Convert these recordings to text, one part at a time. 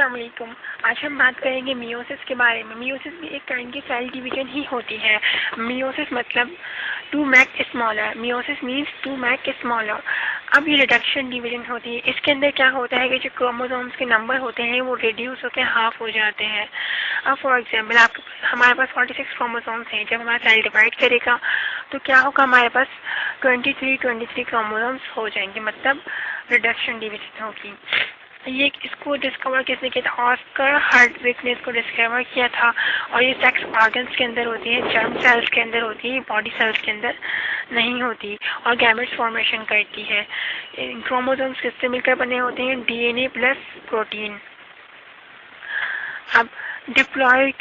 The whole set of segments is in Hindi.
अस्सलाम वालेकुम। आज हम बात करेंगे मियोसिस के बारे में। मियोसिस भी एक काइंड की सेल डिवीजन ही होती है। मियोसिस मतलब to make smaller. Meiosis means to make smaller. अब ये रिडक्शन डिवीजन होती है। इसके अंदर क्या होता है कि जो क्रोमोसोम्स के नंबर होते हैं वो रिड्यूस होकर हाफ हो जाते हैं। अब फॉर एग्जाम्पल हमारे पास 46 क्रोमोसोम्स हैं। जब हमारा सेल डिवाइड करेगा तो क्या होगा, हमारे पास 23 क्रोमोसोम्स हो जाएंगे, मतलब रिडक्शन डिवीजन होगी। ये इसको डिस्कवर किसने किया था? ऑस्कर हर्टविग ने इसको डिस्कवर किया था। और ये सेक्स ऑर्गन्स के अंदर होती है, जर्म सेल्स के अंदर होती है, बॉडी सेल्स के अंदर नहीं होती। और गैमेट्स फॉर्मेशन करती है। क्रोमोसोम्स किससे मिलकर बने होते हैं? DNA plus protein. अब डिप्लॉइड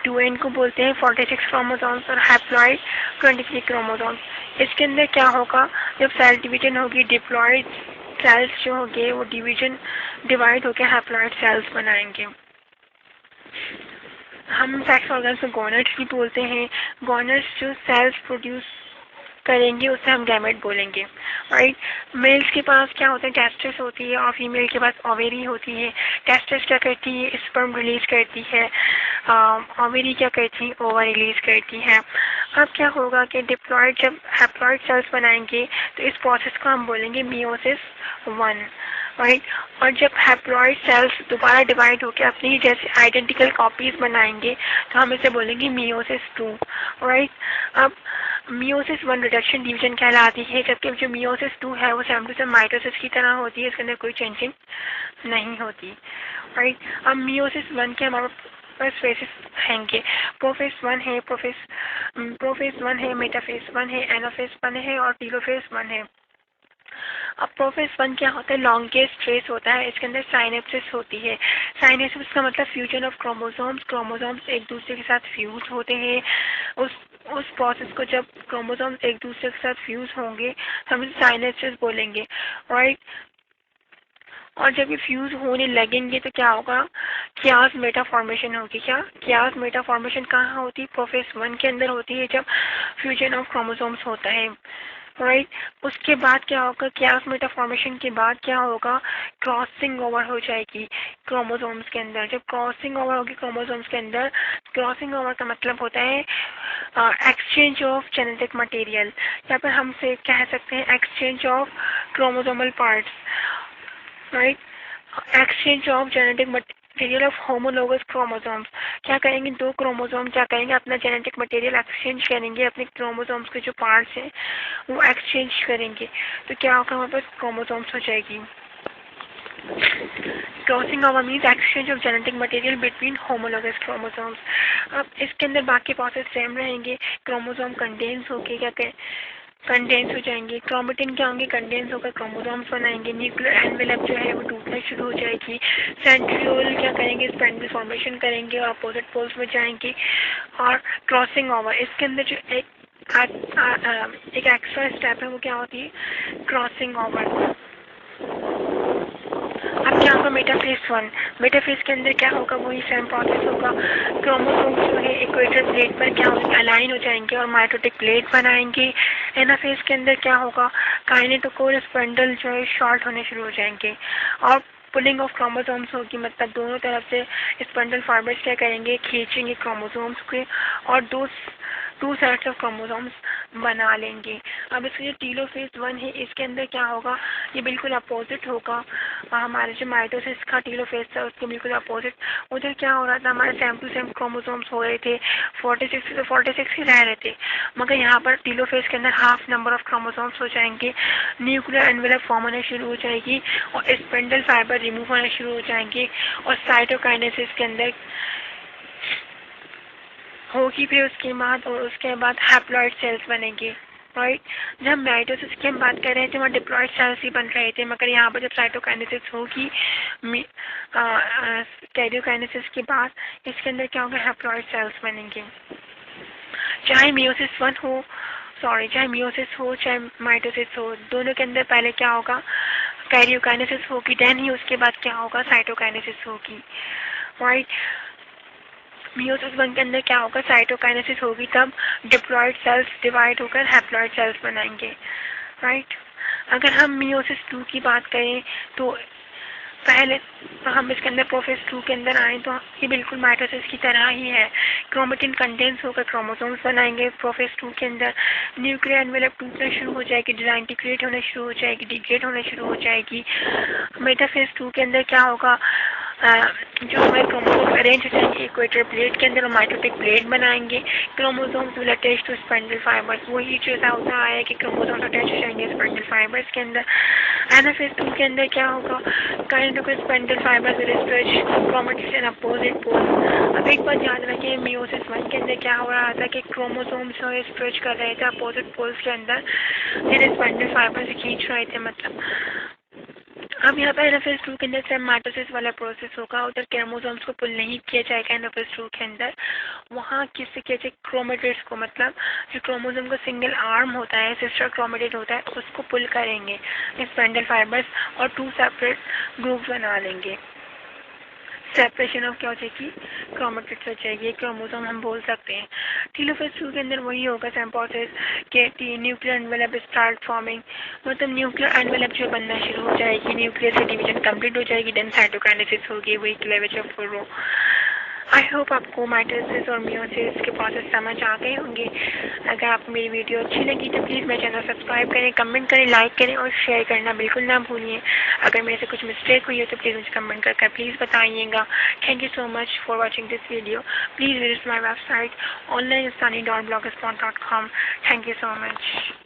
2n को बोलते हैं 46 क्रोमोसोम्स और हैप्लॉइड 23 क्रोमोसोम्स। इसके अंदर क्या होगा, जब सेल डिवीजन होगी डिप्लॉइड सेल्स जो होंगे वो डिवाइड होकर हैप्लॉइड सेल्स बनाएंगे। हम सेक्स ऑर्गन्स में गोनेट्स भी बोलते हैं। गोनेट्स जो सेल्स प्रोड्यूस करेंगे उसे हम गैमेट बोलेंगे, राइट। मेल्स के पास क्या होता है? टेस्टिस होती है और फीमेल के पास ओवेरी होती है। टेस्टिस क्या करती है? स्पर्म रिलीज करती है। ओवेरी क्या करती है? ओवर रिलीज करती है। अब क्या होगा कि डिप्लॉइड जब हैप्लॉइड सेल्स बनाएंगे तो इस प्रोसेस को हम बोलेंगे मियोसिस 1, राइट। और जब हैप्लॉइड सेल्स दोबारा डिवाइड होकर अपनी ही जैसे आइडेंटिकल कॉपीज बनाएंगे तो हम इसे बोलेंगे मियोसिस 2, राइट। अब मियोसिस 1 रिडक्शन डिवीजन कहलाती है, जबकि जो मियोसिस 2 है वो सेम टू सेम माइटोसिस की तरह होती है, इसके अंदर कोई चेंजिंग नहीं होती, राइट। अब मियोसिस 1 के हमारे पास फेसेस हैंगे। प्रोफेस 1 है, प्रोफेस 1 है, मेटाफेस 1 है, एनाफेस 1 है और टीलोफेस 1 है। अब प्रोफेस 1 क्या होता है? लॉन्गेस्ट ट्रेस होता है। इसके अंदर साइनेप्सिस होती है। साइनेप्सिस का मतलब फ्यूजन ऑफ क्रोमोसोम्स एक दूसरे के साथ फ्यूज होते हैं। उस प्रोसेस को जब क्रोमोसोम्स एक दूसरे के साथ फ्यूज होंगे हम इसे साइनेप्सिस बोलेंगे, राइट। और जब ये फ्यूज होने लगेंगे तो क्या होगा? क्यास मेटा फॉर्मेशन होगी। क्या क्यास मेटा फॉर्मेशन कहाँ होती है? प्रोफेस 1 के अंदर होती है, जब फ्यूजन ऑफ क्रोमोसोम्स होता है, राइट। उसके बाद क्या होगा? क्यास मेटा फॉर्मेशन के बाद क्या होगा? क्रॉसिंग ओवर हो जाएगी क्रोमोसोम्स के अंदर। जब क्रॉसिंग ओवर होगी क्रोमोसोम्स के अंदर, क्रॉसिंग ओवर का मतलब होता है एक्सचेंज ऑफ जेनेटिक मटेरियल, या फिर हम से कह सकते हैं exchange of chromosomal parts, right. Exchange of genetic material of homologous chromosomes. क्या करेंगे? दो क्रोमोसोम क्या करेंगे? अपना जेनेटिक मटेरियल एक्सचेंज करेंगे, अपने क्रोमोसोम्स के जो पार्ट्स हैं वो एक्सचेंज करेंगे। तो क्या होगा? हमारे पास क्रोमोसोम्स हो जाएगी। Crossing over means exchange of genetic material between homologous chromosomes. अब इसके अंदर बाकी प्रोसेस सेम रहेंगे। क्रोमोसोम कंडेंस होके क्या करें? कंडेंस हो जाएंगे। क्रोमेटिन क्या होंगे? कंडेंस होकर क्रोमोसोम्स बनाएंगे। न्यूक्लियर एनवेलप जो है वो टूटना शुरू हो जाएगी। सेंट्रियोल क्या करेंगे? स्पेंडल फॉर्मेशन करेंगे और अपोजिट पोल्स में जाएंगे। और क्रॉसिंग ओवर, इसके अंदर जो एक एक्स्ट्रा स्टेप है वो क्या होती है? Crossing over. अब क्या होगा? मेटाफेज 1। मेटाफेज के अंदर क्या होगा? वही सेम प्रोसेस होगा। क्रोमोसोम्स जो है इक्वेटर प्लेट पर क्या होंगे? अलाइन हो जाएंगे और माइटोटिक प्लेट बनाएंगे। एनाफेज के अंदर क्या होगा? काइनेटोकोर स्पेंडल जो है शॉर्ट होने शुरू हो जाएंगे और पुलिंग ऑफ क्रोमोसोम्स होगी, मतलब दोनों तरफ से स्पेंडल फाइबर्स क्या करेंगे? खींचेंगे क्रोमोसोम्स के और टू सेट्स ऑफ क्रोमोसोम्स बना लेंगे। अब इसके जो टीलोफेज 1 है इसके अंदर क्या होगा? ये बिल्कुल अपोजिट होगा। हमारे जो माइटोसिस का टीलोफेज था उसके बिल्कुल अपोजिट। उधर क्या हो रहा था? हमारे सेम टू सेम क्रोमोसोम्स हो रहे थे, 46 से 46 ही रह रहे थे, मगर यहाँ पर टीलोफेज के अंदर हाफ नंबर ऑफ क्रोमोसोम्स हो जाएंगे। न्यूक्लियर एनवेलप फॉर्म होने शुरू हो जाएगी और स्पेंडल फाइबर रिमूव होने शुरू हो जाएंगे और साइटोकाइनेसिस के अंदर होगी। फिर उसके बाद हैप्लॉइड सेल्स बनेंगे, राइट। जब माइटोसिस की हम बात कर रहे थे वहाँ डिप्लॉइड सेल्स ही बन रहे थे, मगर यहाँ पर जब साइटोकाइनेसिस होगी कैरियोकाइनेसिस के बाद इसके अंदर क्या होगा? हैप्लॉइड सेल्स बनेंगे। चाहे मियोसिस 1 हो, चाहे मियोसिस हो चाहे माइटोसिस हो, दोनों के अंदर पहले क्या होगा? कैरियोकाइनेसिस होगी, देन ही उसके बाद क्या होगा? साइटोकाइनेसिस होगी, राइट। मियोसिस 1 के अंदर क्या होगा? साइटोकाइनेसिस होगी, तब डिप्लॉइड सेल्स डिवाइड होकर हैप्लॉइड सेल्स बनाएंगे, राइट। अगर हम मियोसिस 2 की बात करें तो पहले हम इसके अंदर प्रोफेज 2 के अंदर आए तो ये बिल्कुल माइटोसिस की तरह ही है। क्रोमेटिन कंडेंस होकर क्रोमोसोम्स बनाएंगे प्रोफेज 2 के अंदर। न्यूक्लियर एनवेलप टूटना शुरू हो जाएगी, डिसइंटीग्रेट होना शुरू हो जाएगी, डिग्रेड होना शुरू हो जाएगी। मेटाफेज 2 के अंदर क्या होगा, जो हमारे क्रोमोसोम अरेंज हो जाएंगे इक्वेटर प्लेट के अंदर, माइटोटिक प्लेट बनाएंगे। Chromosomes will attach to spindle fibres, वही जो होता है कि क्रोमोसोम्स अटैच हो जाएंगे स्पाइंडल फाइबर्स के अंदर। एनाफेज 2 के अंदर क्या होगा, kind of spindle fibres will stretch chromatids in opposite pole. अब एक बात याद रखिए, मियोसिस 1 के अंदर क्या हो रहा था कि क्रोमोसोम्स स्ट्रेच कर रहे थे अपोजिट पोल्स के अंदर, फिर स्पाइंडल फाइबर से खींच रहे थे मतलब। अब यहाँ पर एनाफेज 2 के अंदर सेम माइटोसिस वाला प्रोसेस होगा, उधर क्रोमोसोम्स को पुल नहीं किया जाएगा एनाफेज 2 के अंदर। वहाँ किससे किया जाए, क्रोमेटिड्स को, मतलब जो क्रोमोसोम का सिंगल आर्म होता है, सिस्टर क्रोमेटिड होता है, उसको पुल करेंगे स्पाइंडल फाइबर्स और 2 सेपरेट ग्रुप्स बना लेंगे। सेपरेशन ऑफ क्या हो जाएगी, क्रोमेटिड्स हो जाएगी, क्रोमोसोम हम बोल सकते हैं। टेलोफेज 2 के अंदर वही होगा सेम प्रोसेस के न्यूक्लियर एनवेलप स्टार्ट फॉर्मिंग, मतलब न्यूक्लियर एनवेलप जो बनना शुरू हो जाएगी, न्यूक्लियर से डिवीजन कंप्लीट हो जाएगी, देन साइटोकाइनेसिस होगी, वही cleavage of row. I hope आपको माइटोसिस और मियोसिस के प्रोसेस समझ आ गए होंगे। अगर आपको मेरी वीडियो अच्छी लगी तो प्लीज़ मेरे चैनल सब्सक्राइब करें, कमेंट करें, लाइक करें और शेयर करना बिल्कुल ना भूलिए। अगर मेरे से कुछ मिस्टेक हुई हो तो प्लीज़ मुझे कमेंट करके प्लीज़ बताइएगा। Thank you so much for watching this video. Please visit my website onlineistani.blogspot.com। Thank you so much.